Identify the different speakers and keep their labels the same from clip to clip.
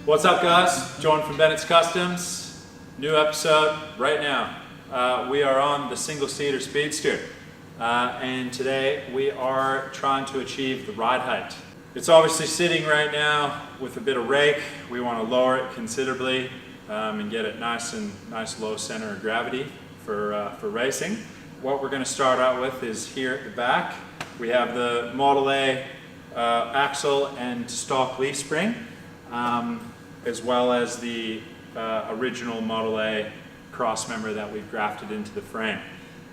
Speaker 1: What's up, guys? John from Bennett's Customs. New episode right now. We are on the single-seater Speedster, and today we are trying to achieve the ride height. It's obviously sitting right now with a bit of rake. We want to lower it considerably and get it nice low center of gravity for racing. What we're going to start out with is here at the back. We have the Model A axle and stock leaf spring, as well as the original Model A cross member that we've grafted into the frame.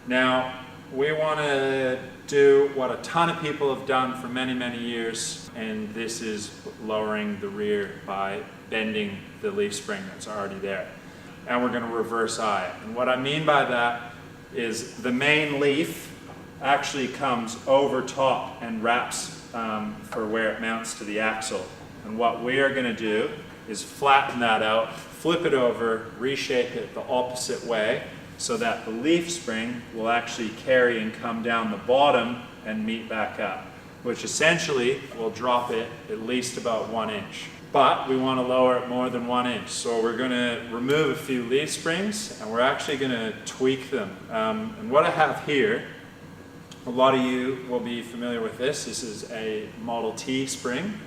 Speaker 1: Now, we want to do what a ton of people have done for many, many years, and this is lowering the rear by bending the leaf spring that's already there. And we're going to reverse eye it. And what I mean by that is the main leaf actually comes over top and wraps for where it mounts to the axle. And what we are going to do is flatten that out, flip it over, reshape it the opposite way so that the leaf spring will actually carry and come down the bottom and meet back up, which essentially will drop it at least about 1 inch. But we want to lower it more than 1 inch. So we're going to remove a few leaf springs and we're actually going to tweak them. And what I have here, a lot of you will be familiar with this. This is a Model T spring,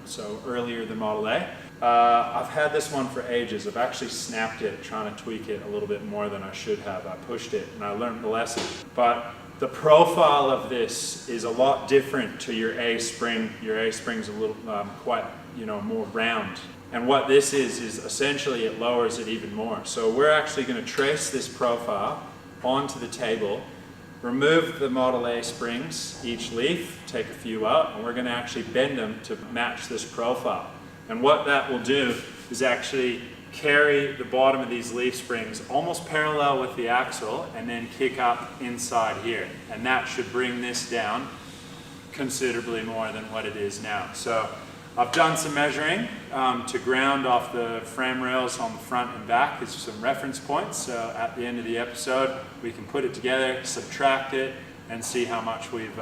Speaker 1: so earlier than Model A. I've had this one for ages. I've actually snapped it, trying to tweak it a little bit more than I should have. I pushed it and I learned the lesson. But the profile of this is a lot different to your A spring. Your A spring's a little quite, more round. And what this is essentially it lowers it even more. So we're actually going to trace this profile onto the table, remove the Model A springs, each leaf, take a few out, and we're going to actually bend them to match this profile. And what that will do is actually carry the bottom of these leaf springs almost parallel with the axle and then kick up inside here. And that should bring this down considerably more than what it is now. So I've done some measuring to ground off the frame rails on the front and back as some reference points. So at the end of the episode, we can put it together, subtract it, and see how much we've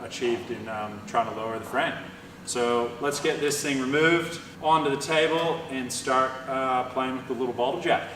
Speaker 1: achieved in trying to lower the frame. So let's get this thing removed onto the table and start playing with the little bottle jack.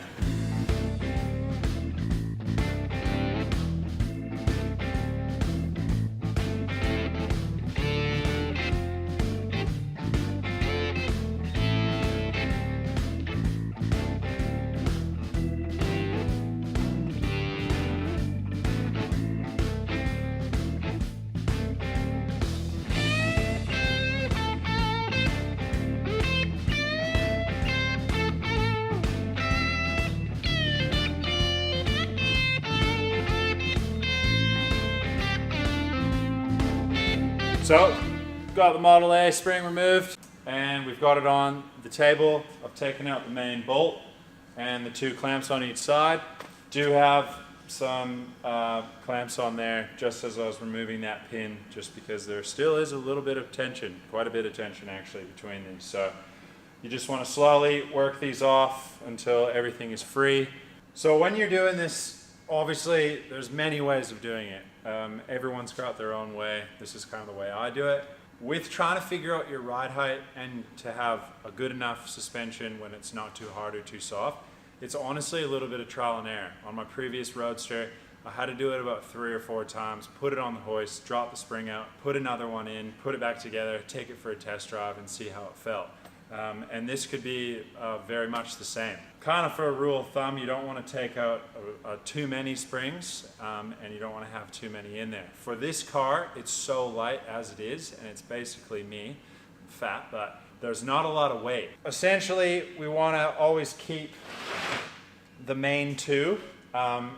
Speaker 1: So, got the Model A spring removed and we've got it on the table. I've taken out the main bolt and the 2 clamps on each side. Do have some clamps on there just as I was removing that pin, just because there still is a little bit of tension, quite a bit of tension actually between these. So you just want to slowly work these off until everything is free. So when you're doing this, obviously there's many ways of doing it. Everyone's got their own way. This is kind of the way I do it. With trying to figure out your ride height and to have a good enough suspension when it's not too hard or too soft, it's honestly a little bit of trial and error. On my previous Roadster, I had to do it about 3 or 4 times, put it on the hoist, drop the spring out, put another one in, put it back together, take it for a test drive and see how it felt. And this could be very much the same. Kind of for a rule of thumb, you don't want to take out too many springs and you don't want to have too many in there. For this car, it's so light as it is, and it's basically me. I'm fat, but there's not a lot of weight. Essentially, we want to always keep the main 2.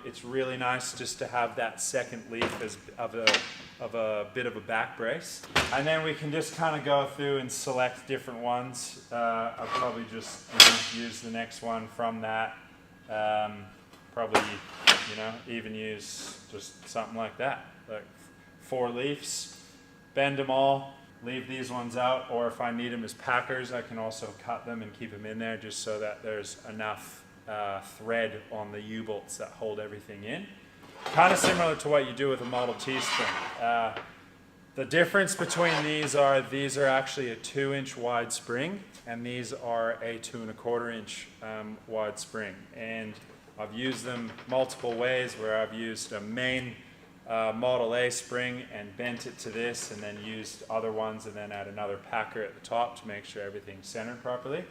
Speaker 1: It's really nice just to have that second leaf as of a bit of a back brace. And then we can just kind of go through and select different ones. I'll probably just use the next one from that. Probably, even use just something like that. Like 4 leaves, bend them all, leave these ones out, or if I need them as packers, I can also cut them and keep them in there just so that there's enough thread on the U-bolts that hold everything in. Kind of similar to what you do with a Model T spring. The difference between these are actually a 2-inch wide spring, and these are a 2 1/4 inch wide spring. And I've used them multiple ways, where I've used a main Model A spring and bent it to this, and then used other ones and then add another packer at the top to make sure everything's centered properly.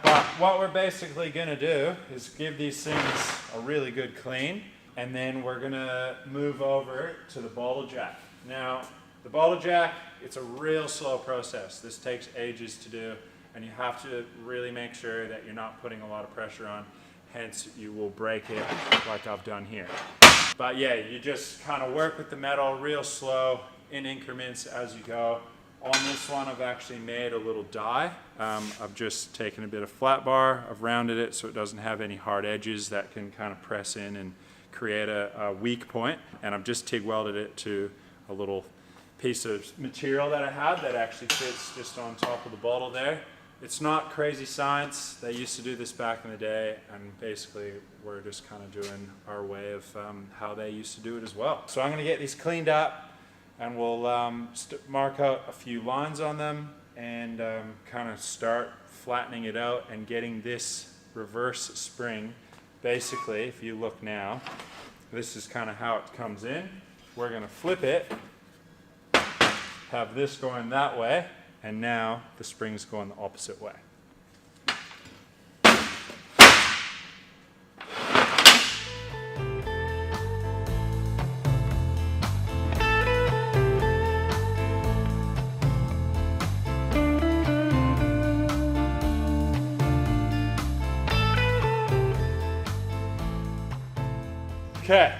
Speaker 1: But what we're basically going to do is give these things a really good clean, and then we're going to move over to the bottle jack. Now, the bottle jack, it's a real slow process. This takes ages to do, and you have to really make sure that you're not putting a lot of pressure on, hence you will break it like I've done here. But yeah, you just kind of work with the metal real slow in increments as you go. On this one, I've actually made a little die. I've just taken a bit of flat bar, I've rounded it so it doesn't have any hard edges that can kind of press in and create a weak point. And I've just TIG welded it to a little piece of material that I had that actually fits just on top of the bottle there. It's not crazy science. They used to do this back in the day, and basically we're just kind of doing our way of how they used to do it as well. So I'm going to get these cleaned up, and we'll mark out a few lines on them and kind of start flattening it out and getting this reverse spring. Basically, if you look now, this is kind of how it comes in. We're going to flip it, have this going that way, and now the spring's going the opposite way. Okay,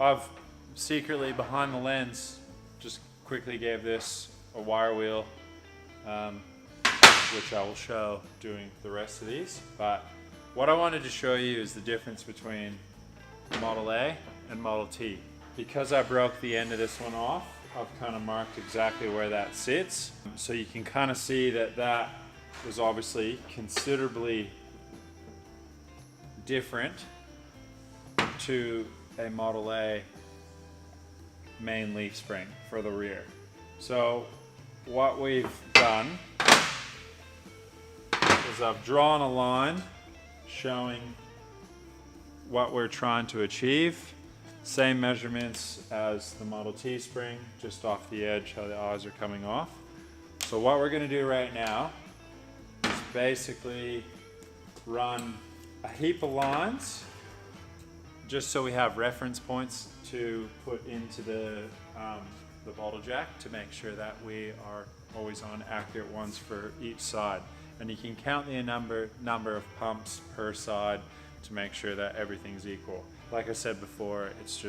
Speaker 1: I've secretly behind the lens just quickly gave this a wire wheel, which I will show doing the rest of these. But what I wanted to show you is the difference between Model A and Model T. Because I broke the end of this one off, I've kind of marked exactly where that sits. So you can kind of see that that is obviously considerably different to a Model A main leaf spring for the rear. So what we've done is I've drawn a line showing what we're trying to achieve. Same measurements as the Model T spring, just off the edge how the eyes are coming off. So what we're going to do right now is basically run a heap of lines just so we have reference points to put into the bottle jack to make sure that we are always on accurate ones for each side. And you can count the number of pumps per side to make sure that everything's equal. Like I said before, it's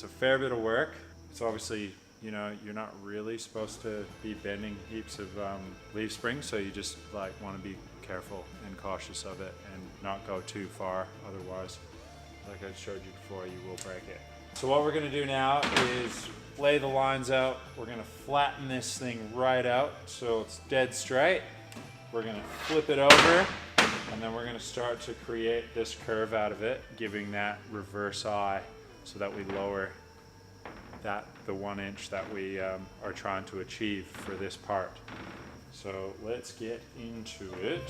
Speaker 1: a fair bit of work. It's obviously, you know, you're not really supposed to be bending heaps of leaf springs, so you just like want to be careful and cautious of it and not go too far, otherwise, like I showed you before, you will break it. So what we're going to do now is lay the lines out. We're going to flatten this thing right out so it's dead straight. We're going to flip it over, and then we're going to start to create this curve out of it, giving that reverse eye so that we lower the 1 inch that we are trying to achieve for this part. So let's get into it.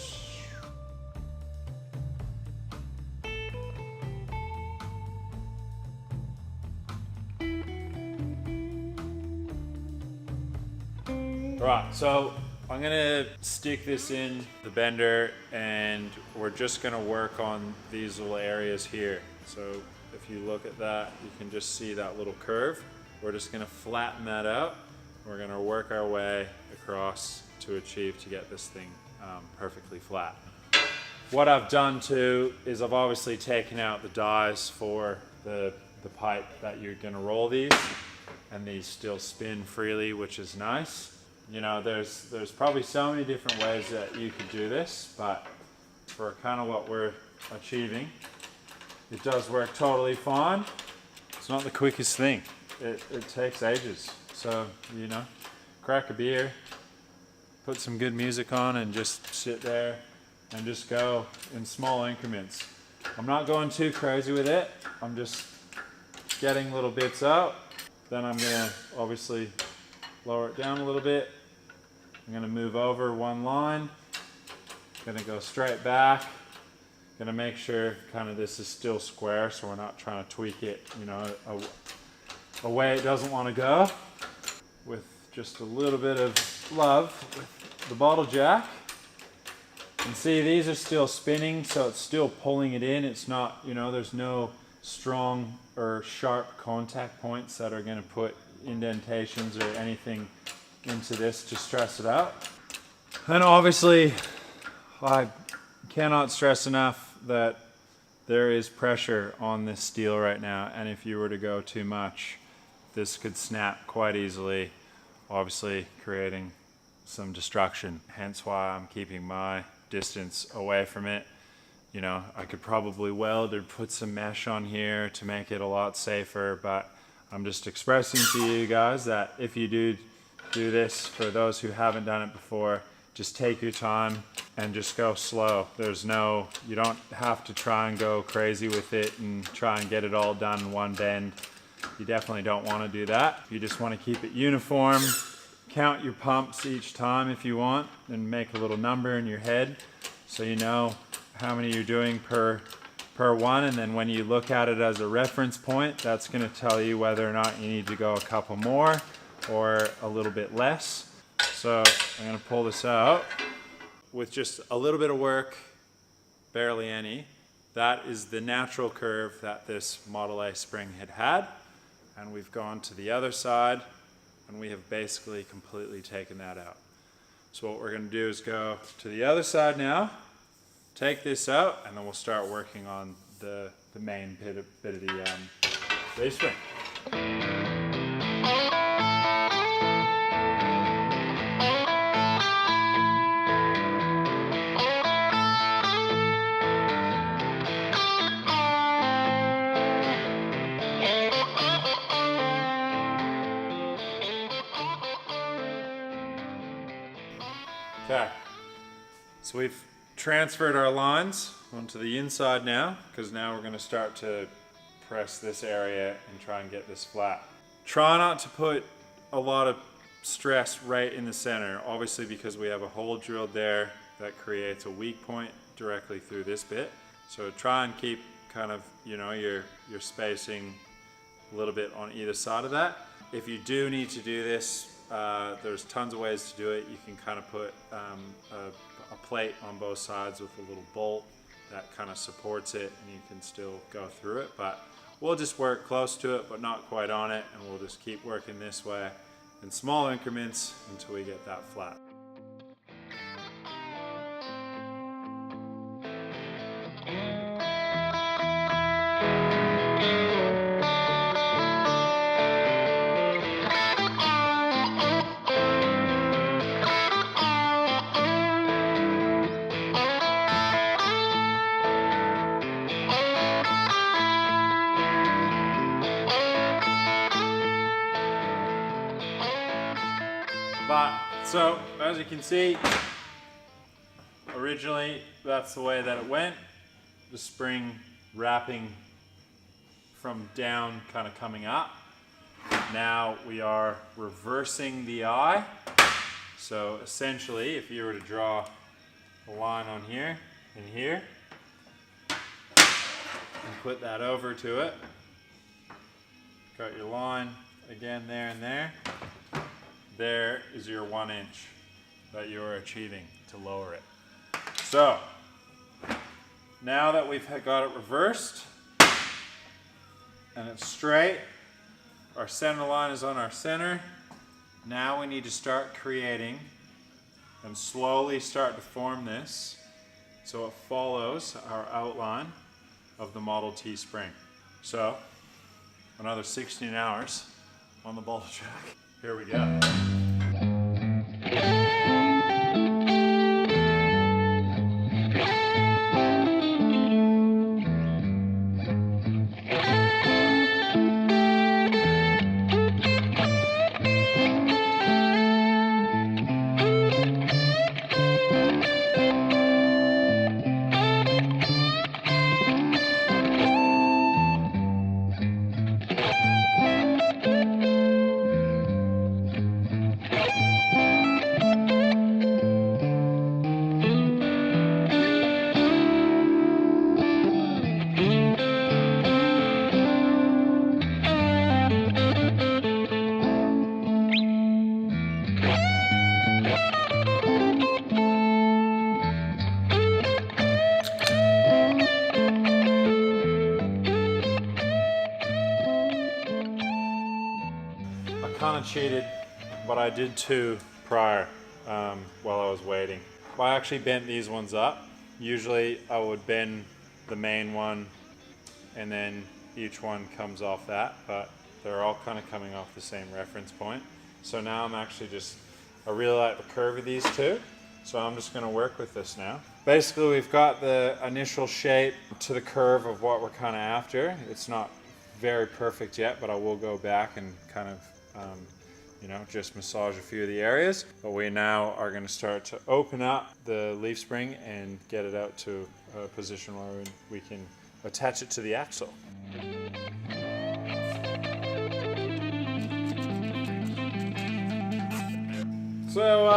Speaker 1: Right, so I'm gonna stick this in the bender, and we're just gonna work on these little areas here. So if you look at that, you can just see that little curve. We're just gonna flatten that out. We're gonna work our way across to get this thing perfectly flat. What I've done too is I've obviously taken out the dies for the pipe that you're gonna roll these, and these still spin freely, which is nice. You know, there's probably so many different ways that you could do this, but for kind of what we're achieving, it does work totally fine. It's not the quickest thing. It takes ages. So, you know, crack a beer, put some good music on, and just sit there and just go in small increments. I'm not going too crazy with it. I'm just getting little bits out Then I'm gonna obviously lower it down a little bit. I'm gonna move over one line. Gonna go straight back. Gonna make sure kind of this is still square so we're not trying to tweak it, you know, a way it doesn't want to go. With just a little bit of love with the bottle jack. And see, these are still spinning, so it's still pulling it in. It's not, you know, there's no strong or sharp contact points that are gonna put indentations or anything into this to stress it out. And obviously, I cannot stress enough that there is pressure on this steel right now, and if you were to go too much, this could snap quite easily, obviously creating some destruction. Hence why I'm keeping my distance away from it. You know, I could probably weld or put some mesh on here to make it a lot safer, but I'm just expressing to you guys that if you do this, for those who haven't done it before, just take your time and just go slow. You don't have to try and go crazy with it and try and get it all done in one bend. You definitely don't want to do that. You just want to keep it uniform. Count your pumps each time if you want, and make a little number in your head so you know how many you're doing per one, and then when you look at it as a reference point, that's going to tell you whether or not you need to go a couple more or a little bit less. So I'm going to pull this out with just a little bit of work, barely any. That is the natural curve that this Model A spring had, and we've gone to the other side and we have basically completely taken that out. So what we're going to do is go to the other side now, take this out, and then we'll start working on the main bit of the base spring. Okay, so we've transferred our lines onto the inside now, because now we're going to start to press this area and try and get this flat. Try not to put a lot of stress right in the center, obviously, because we have a hole drilled there that creates a weak point directly through this bit. So try and keep kind of, you know, your spacing a little bit on either side of that. If you do need to do this, there's tons of ways to do it. You can kind of put a plate on both sides with a little bolt that kind of supports it, and you can still go through it, but we'll just work close to it but not quite on it, and we'll just keep working this way in small increments until we get that flat. So, as you can see, originally that's the way that it went. The spring wrapping from down, kind of coming up. Now we are reversing the eye. So essentially, if you were to draw a line on here and here, and put that over to it, got your line again there and there. There is your 1 inch that you're achieving to lower it. So, now that we've got it reversed and it's straight, our center line is on our center. Now we need to start creating and slowly start to form this so it follows our outline of the Model T spring. So, another 16 hours on the bottle track. Here we go. cheated, but I did two prior while I was waiting. I actually bent these ones up. Usually I would bend the main one and then each one comes off that, but they're all kind of coming off the same reference point. So now I'm actually I really like the curve of these two, so I'm just gonna work with this now. Basically, we've got the initial shape to the curve of what we're kind of after. It's not very perfect yet, but I will go back and kind of, just massage a few of the areas. But we now are gonna start to open up the leaf spring and get it out to a position where we can attach it to the axle. So,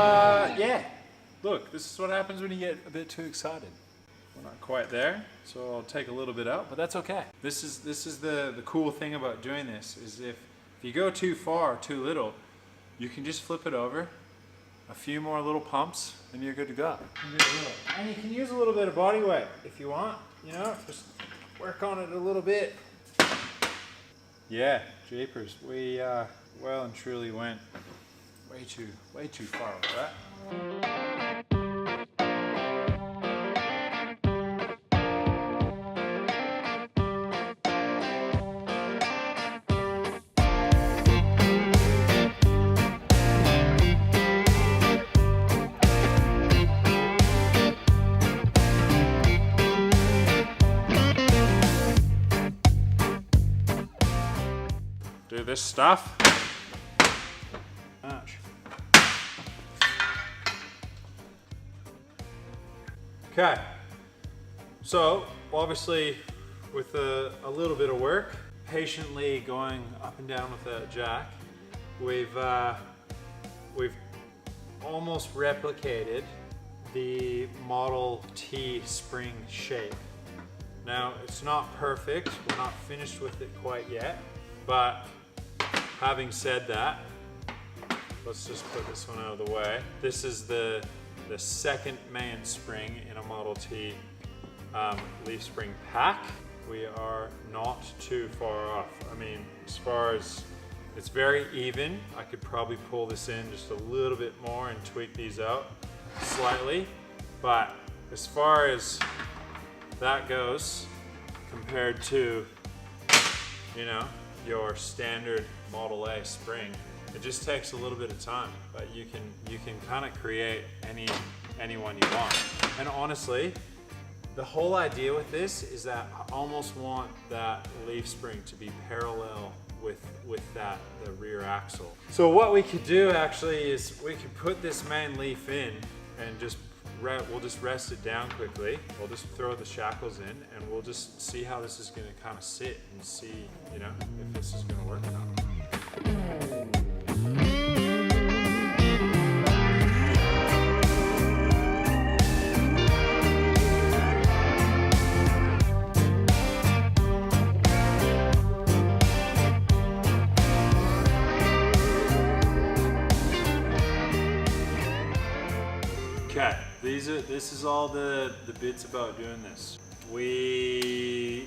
Speaker 1: yeah, look, this is what happens when you get a bit too excited. We're not quite there, so I'll take a little bit out, but that's okay. This is the cool thing about doing this, is if you go too far or too little, you can just flip it over, a few more little pumps, and you're good to go. And you can use a little bit of body weight if you want, just work on it a little bit. Yeah, jeepers, we well and truly went way too far with that. Do this stuff. Ouch. Okay, so obviously with a little bit of work, patiently going up and down with that jack, we've almost replicated the Model T spring shape. Now, it's not perfect, we're not finished with it quite yet, but having said that, let's just put this one out of the way. This is the second main spring in a Model T leaf spring pack. We are not too far off. I mean, as far as it's very even, I could probably pull this in just a little bit more and tweak these out slightly. But as far as that goes, compared to, your standard Model A spring, it just takes a little bit of time, but you can kind of create anyone you want. And honestly, the whole idea with this is that I almost want that leaf spring to be parallel with the rear axle. So what we could do actually is we could put this main leaf in and we'll just rest it down quickly. We'll just throw the shackles in and we'll just see how this is gonna kind of sit and see, if this is gonna work or not. Okay, this is all the bits about doing this. You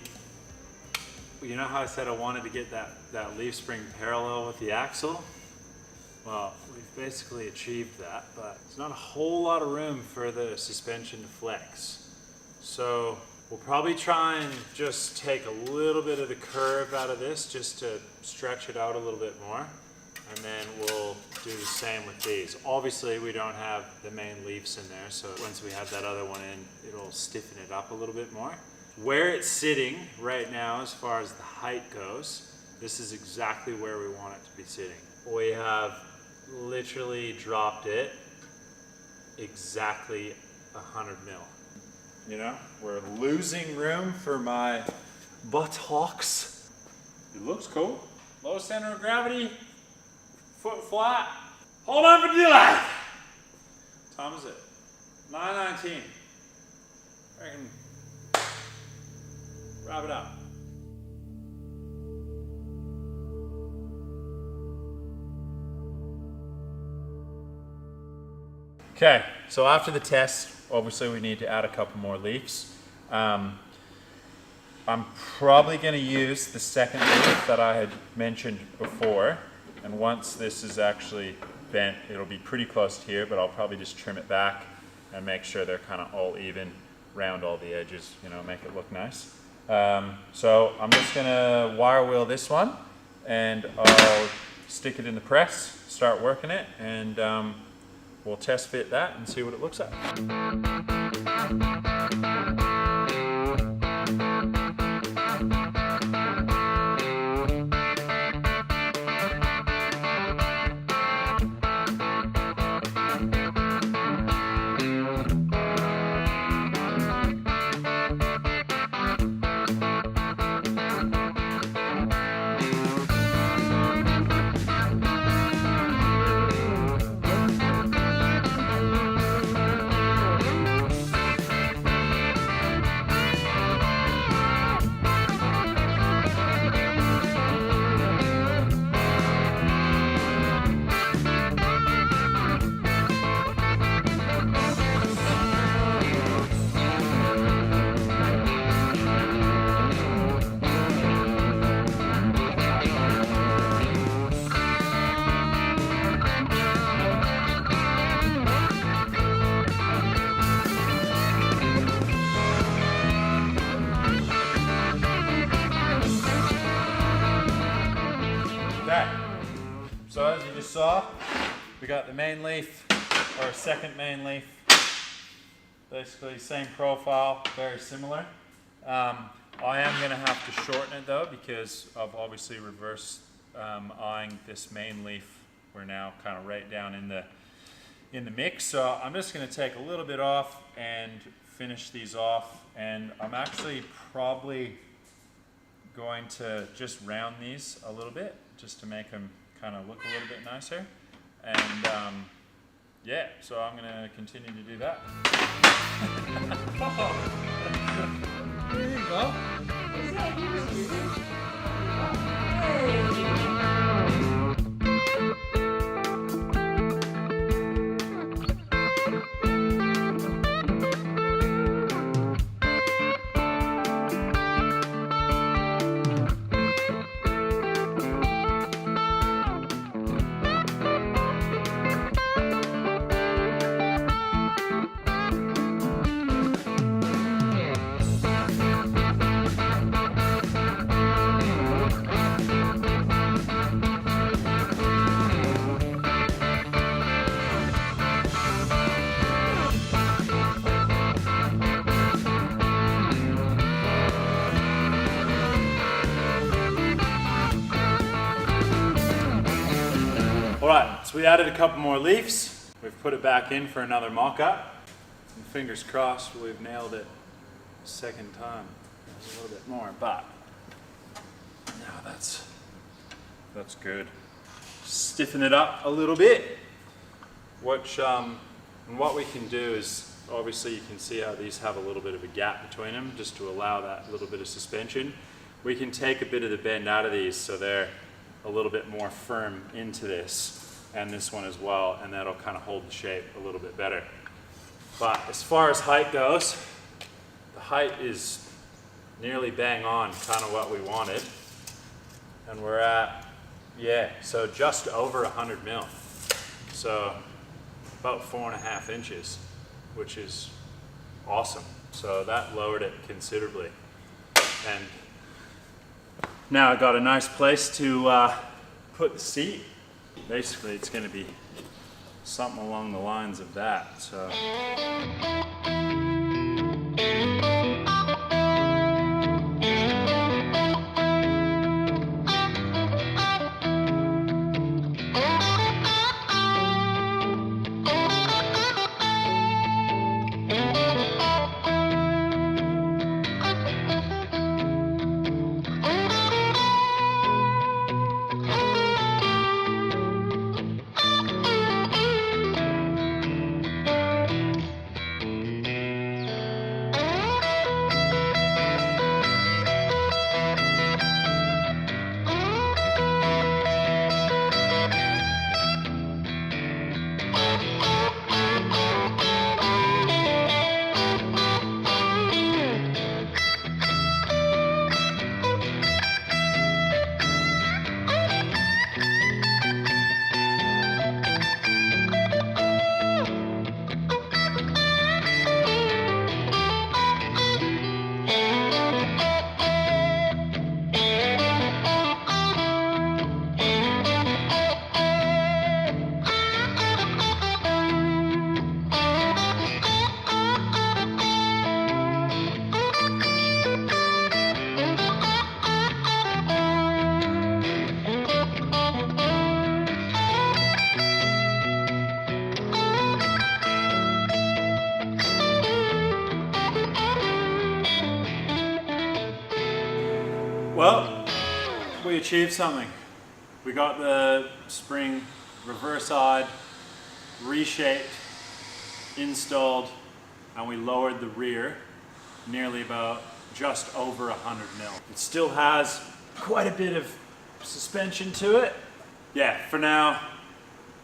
Speaker 1: know how I said I wanted to get that leaf spring parallel with the axle? Well, we've basically achieved that, but there's not a whole lot of room for the suspension to flex. So we'll probably try and just take a little bit of the curve out of this just to stretch it out a little bit more. And then we'll do the same with these. Obviously, we don't have the main leaves in there, so once we have that other one in, it'll stiffen it up a little bit more. Where it's sitting right now, as far as the height goes, this is exactly where we want it to be sitting. We have literally dropped it exactly 100 mil. We're losing room for my buttocks. It looks cool. Low center of gravity. Foot flat. Hold on for dear life. What time is it? 9:19. I can wrap it up. Okay, so after the test, obviously we need to add a couple more leaves. I'm probably going to use the second leaf that I had mentioned before. And once this is actually bent, it'll be pretty close to here, but I'll probably just trim it back and make sure they're kind of all even round all the edges, you know, make it look nice. So I'm just gonna wire wheel this one, and I'll stick it in the press, start working it, and we'll test fit that and see what it looks like. So as you just saw, we got the main leaf, or second main leaf, basically same profile, very similar. I am going to have to shorten it though, because of obviously reverse eyeing this main leaf. We're now kind of right down in the mix, so I'm just going to take a little bit off and finish these off, and I'm actually probably going to just round these a little bit just to make them kind of look a little bit nicer, and yeah, so I'm going to continue to do that.
Speaker 2: There you go.
Speaker 3: Is that you?
Speaker 1: Alright, so we added a couple more leaves. We've put it back in for another mock-up. And fingers crossed we've nailed it second time. There's a little bit more, but now that's good. Stiffen it up a little bit. And what we can do is, obviously you can see how these have a little bit of a gap between them, just to allow that little bit of suspension. We can take a bit of the bend out of these so they're a little bit more firm into this, and this one as well, and that'll kind of hold the shape a little bit better. But as far as height goes, the height is nearly bang on kind of what we wanted, and we're at, yeah, so just over 100 mil, so about 4.5 inches, which is awesome. So that lowered it considerably, and now I got a nice place to put the seat. Basically, it's going to be something along the lines of that. So. Well, we achieved something. We got the spring reverse-eyed, reshaped, installed, and we lowered the rear nearly about just over 100 mil. It still has quite a bit of suspension to it. Yeah, for now,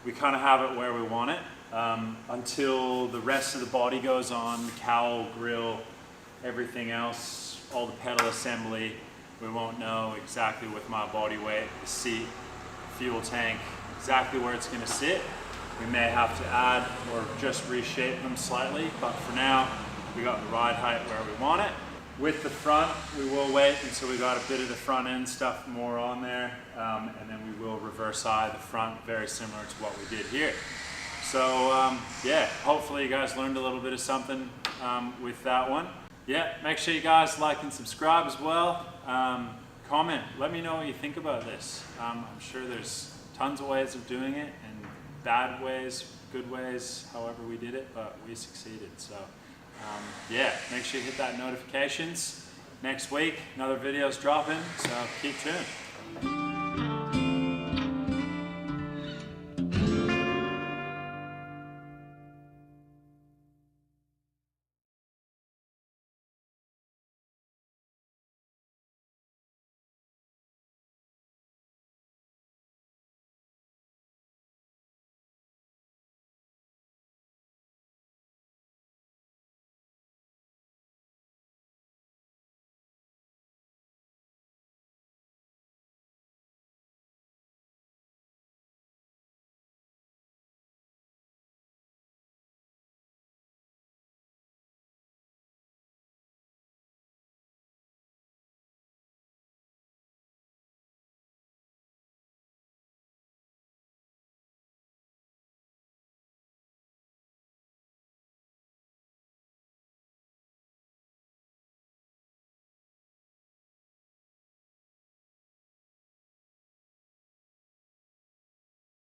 Speaker 1: we kind of have it where we want it. Until the rest of the body goes on, the cowl, grille, everything else, all the pedal assembly, we won't know exactly with my body weight, the seat, fuel tank, exactly where it's going to sit. We may have to add or just reshape them slightly, but for now, we got the ride height where we want it. With the front, we will wait until we got a bit of the front end stuff more on there, and then we will reverse eye the front, very similar to what we did here. So yeah, hopefully you guys learned a little bit of something with that one. Yeah, make sure you guys like and subscribe as well. Comment, let me know what you think about this. I'm sure there's tons of ways of doing it, and bad ways, good ways, however we did it, but we succeeded. So yeah, make sure you hit that notifications. Next week, another video's dropping, so keep tuned.